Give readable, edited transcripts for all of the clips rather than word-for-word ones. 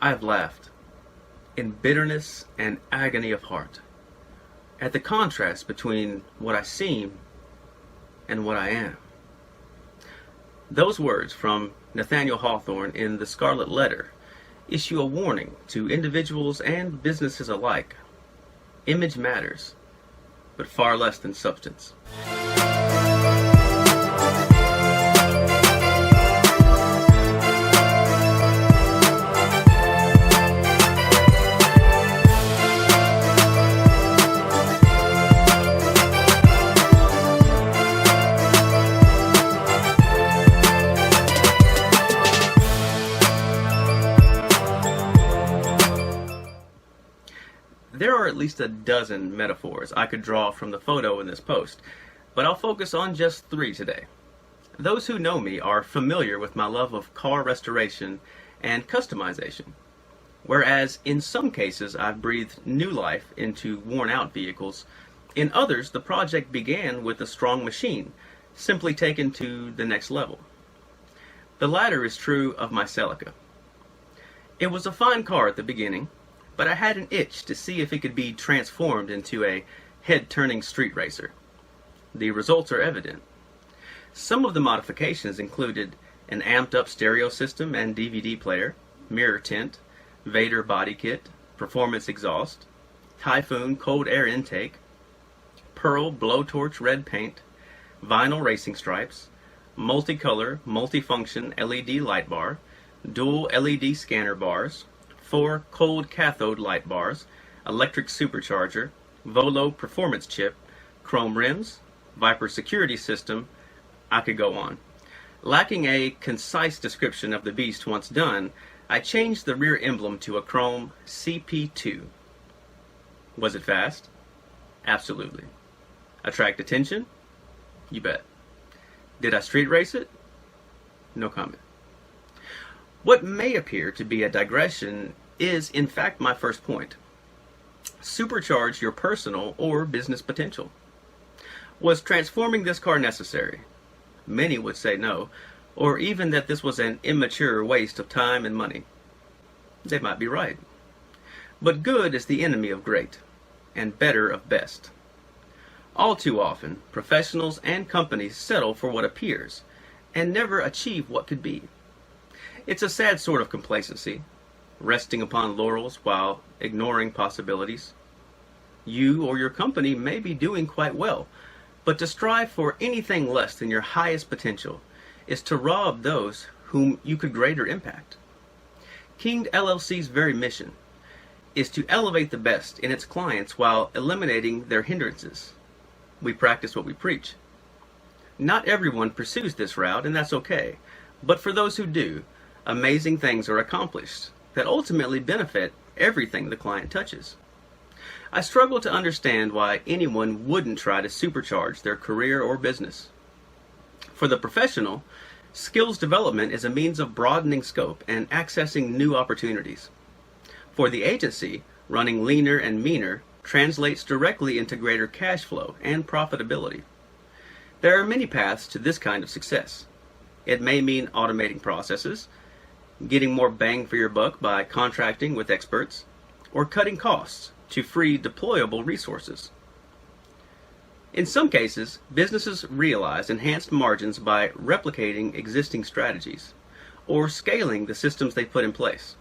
I have laughed in bitterness and agony of heart at the contrast between what I seem and what I am. Those words from Nathaniel Hawthorne in the Scarlet Letter issue a warning to individuals and businesses alike. Image matters, but far less than substance. There are at least a dozen metaphors I could draw from the photo in this post, but I'll focus on just 3 today. Those who know me are familiar with my love of car restoration and customization, whereas in some cases I've breathed new life into worn-out vehicles. In others, the project began with a strong machine, simply taken to the next level. The latter is true of my Celica. It was a fine car at the beginning, but I had an itch to see if it could be transformed into a head-turning street racer. The results are evident. Some of the modifications included an amped-up stereo system and DVD player, mirror tint, Vader body kit, performance exhaust, Typhoon cold air intake, Pearl blowtorch red paint, vinyl racing stripes, multicolor, multifunction LED light bar, dual LED scanner bars, 4 cold cathode light bars, electric supercharger, Volo performance chip, chrome rims, Viper security system. I could go on. Lacking a concise description of the beast once done, I changed the rear emblem to a chrome CP2. Was it fast? Absolutely. Attract attention? You bet. Did I street race it? No comment. What may appear to be a digression is, in fact, my first point. Supercharge your personal or business potential. Was transforming this car necessary? Many would say no, or even that this was an immature waste of time and money. They might be right. But good is the enemy of great, and better of best. All too often, professionals and companies settle for what appears, and never achieve what could be. It's a sad sort of complacency, resting upon laurels while ignoring possibilities. You or your company may be doing quite well, but to strive for anything less than your highest potential is to rob those whom you could greater impact. King LLC's very mission is to elevate the best in its clients while eliminating their hindrances. We practice what we preach. Not everyone pursues this route, and that's okay, but for those who do, amazing things are accomplished that ultimately benefit everything the client touches. I struggle to understand why anyone wouldn't try to supercharge their career or business. For the professional, skills development is a means of broadening scope and accessing new opportunities. For the agency, running leaner and meaner translates directly into greater cash flow and profitability. There are many paths to this kind of success. It may mean automating processes, getting more bang for your buck by contracting with experts, or cutting costs to free deployable resources. In some cases, businesses realize enhanced margins by replicating existing strategies, or scaling the systems they put in place.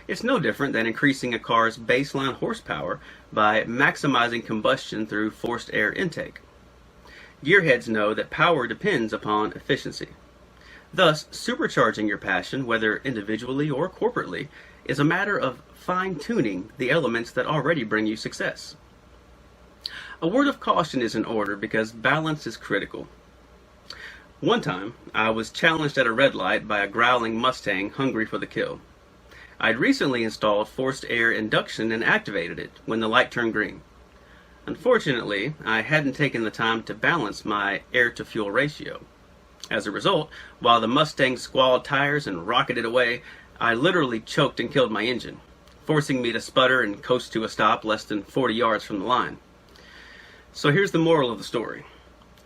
It's no different than increasing a car's baseline horsepower by maximizing combustion through forced air intake. Gearheads know that power depends upon efficiency. Thus, supercharging your passion, whether individually or corporately, is a matter of fine-tuning the elements that already bring you success. A word of caution is in order because balance is critical. One time, I was challenged at a red light by a growling Mustang hungry for the kill. I'd recently installed forced air induction and activated it when the light turned green. Unfortunately, I hadn't taken the time to balance my air-to-fuel ratio. As a result, while the Mustang squalled tires and rocketed away, I literally choked and killed my engine, forcing me to sputter and coast to a stop less than 40 yards from the line. So here's the moral of the story.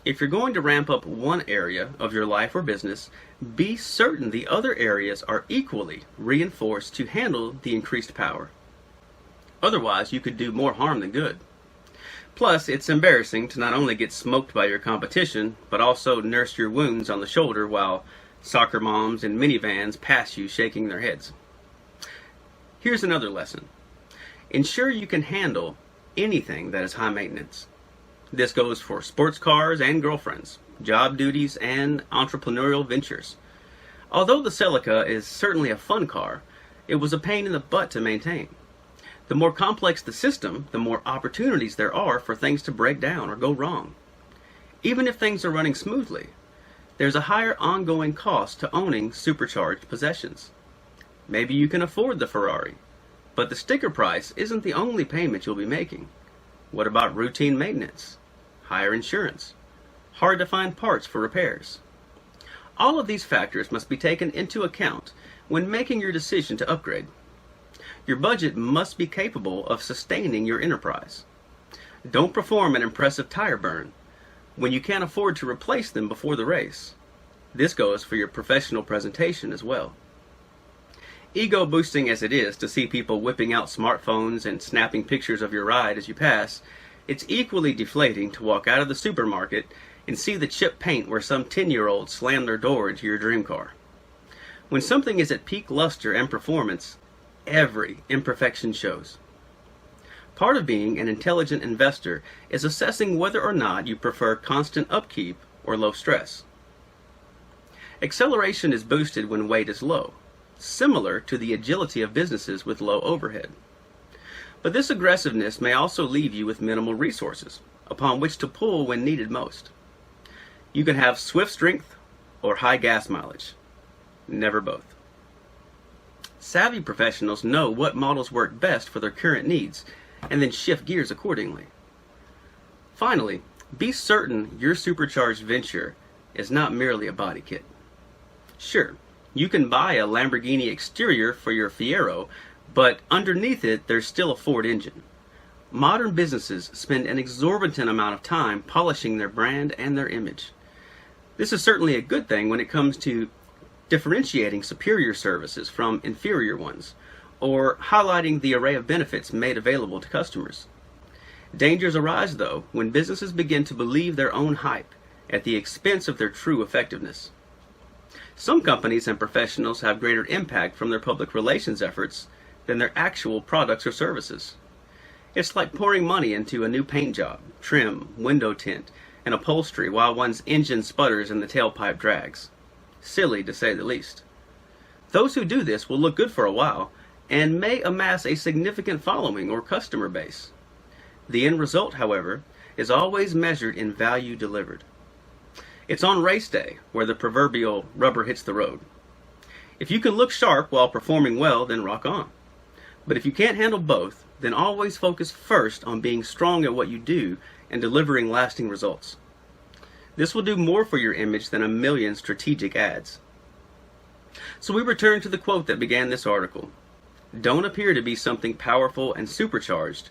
If you're going to ramp up one area of your life or business, be certain the other areas are equally reinforced to handle the increased power. Otherwise, you could do more harm than good. Plus, it's embarrassing to not only get smoked by your competition, but also nurse your wounds on the shoulder while soccer moms and minivans pass you shaking their heads. Here's another lesson. Ensure you can handle anything that is high maintenance. This goes for sports cars and girlfriends, job duties, and entrepreneurial ventures. Although the Celica is certainly a fun car, it was a pain in the butt to maintain. The more complex the system, the more opportunities there are for things to break down or go wrong. Even if things are running smoothly, there's a higher ongoing cost to owning supercharged possessions. Maybe you can afford the Ferrari, but the sticker price isn't the only payment you'll be making. What about routine maintenance, higher insurance, hard to find parts for repairs? All of these factors must be taken into account when making your decision to upgrade. Your budget must be capable of sustaining your enterprise. Don't perform an impressive tire burn when you can't afford to replace them before the race. This goes for your professional presentation as well. Ego boosting as it is to see people whipping out smartphones and snapping pictures of your ride as you pass, it's equally deflating to walk out of the supermarket and see the chipped paint where some 10-year-old slammed their door into your dream car. When something is at peak luster and performance, every imperfection shows. Part of being an intelligent investor is assessing whether or not you prefer constant upkeep or low stress. Acceleration is boosted when weight is low, similar to the agility of businesses with low overhead. But this aggressiveness may also leave you with minimal resources upon which to pull when needed most. You can have swift strength or high gas mileage, never both. Savvy professionals know what models work best for their current needs and then shift gears accordingly. Finally, be certain your supercharged venture is not merely a body kit. Sure, you can buy a Lamborghini exterior for your Fiero, but underneath it there's still a Ford engine. Modern businesses spend an exorbitant amount of time polishing their brand and their image. This is certainly a good thing when it comes to differentiating superior services from inferior ones, or highlighting the array of benefits made available to customers. Dangers arise, though, when businesses begin to believe their own hype at the expense of their true effectiveness. Some companies and professionals have greater impact from their public relations efforts than their actual products or services. It's like pouring money into a new paint job, trim, window tint, and upholstery while one's engine sputters and the tailpipe drags. Silly, to say the least. Those who do this will look good for a while and may amass a significant following or customer base. The end result, however, is always measured in value delivered. It's on race day where the proverbial rubber hits the road. If you can look sharp while performing well, then rock on. But if you can't handle both, then always focus first on being strong at what you do and delivering lasting results. This will do more for your image than a million strategic ads. So we return to the quote that began this article. Don't appear to be something powerful and supercharged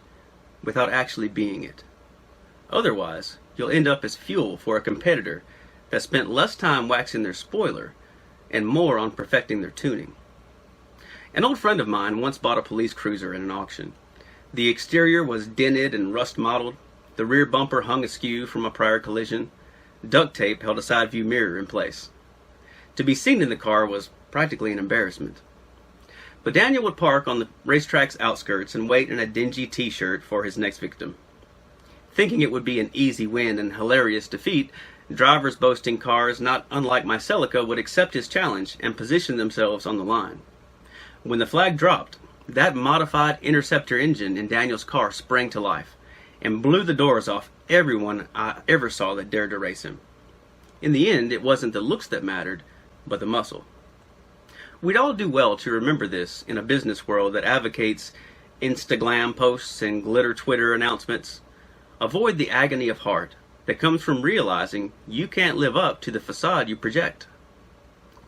without actually being it. Otherwise, you'll end up as fuel for a competitor that spent less time waxing their spoiler and more on perfecting their tuning. An old friend of mine once bought a police cruiser in an auction. The exterior was dented and rust-mottled, the rear bumper hung askew from a prior collision, duct tape held a side view mirror in place. To be seen in the car was practically an embarrassment. But Daniel would park on the racetrack's outskirts and wait in a dingy t-shirt for his next victim. Thinking it would be an easy win and hilarious defeat, drivers boasting cars not unlike my Celica would accept his challenge and position themselves on the line. When the flag dropped, that modified Interceptor engine in Daniel's car sprang to life and blew the doors off everyone I ever saw that dared to race him. In the end, it wasn't the looks that mattered, but the muscle. We'd all do well to remember this in a business world that advocates Instagram posts and glitter Twitter announcements. Avoid the agony of heart that comes from realizing you can't live up to the facade you project.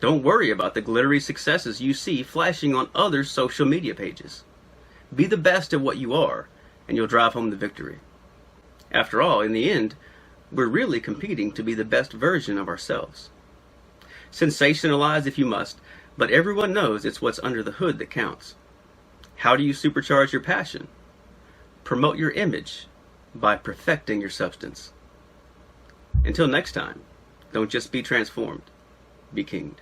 Don't worry about the glittery successes you see flashing on other social media pages. Be the best at what you are, and you'll drive home the victory. After all, in the end, we're really competing to be the best version of ourselves. Sensationalize if you must, but everyone knows it's what's under the hood that counts. How do you supercharge your passion? Promote your image by perfecting your substance. Until next time, don't just be transformed, be kinged.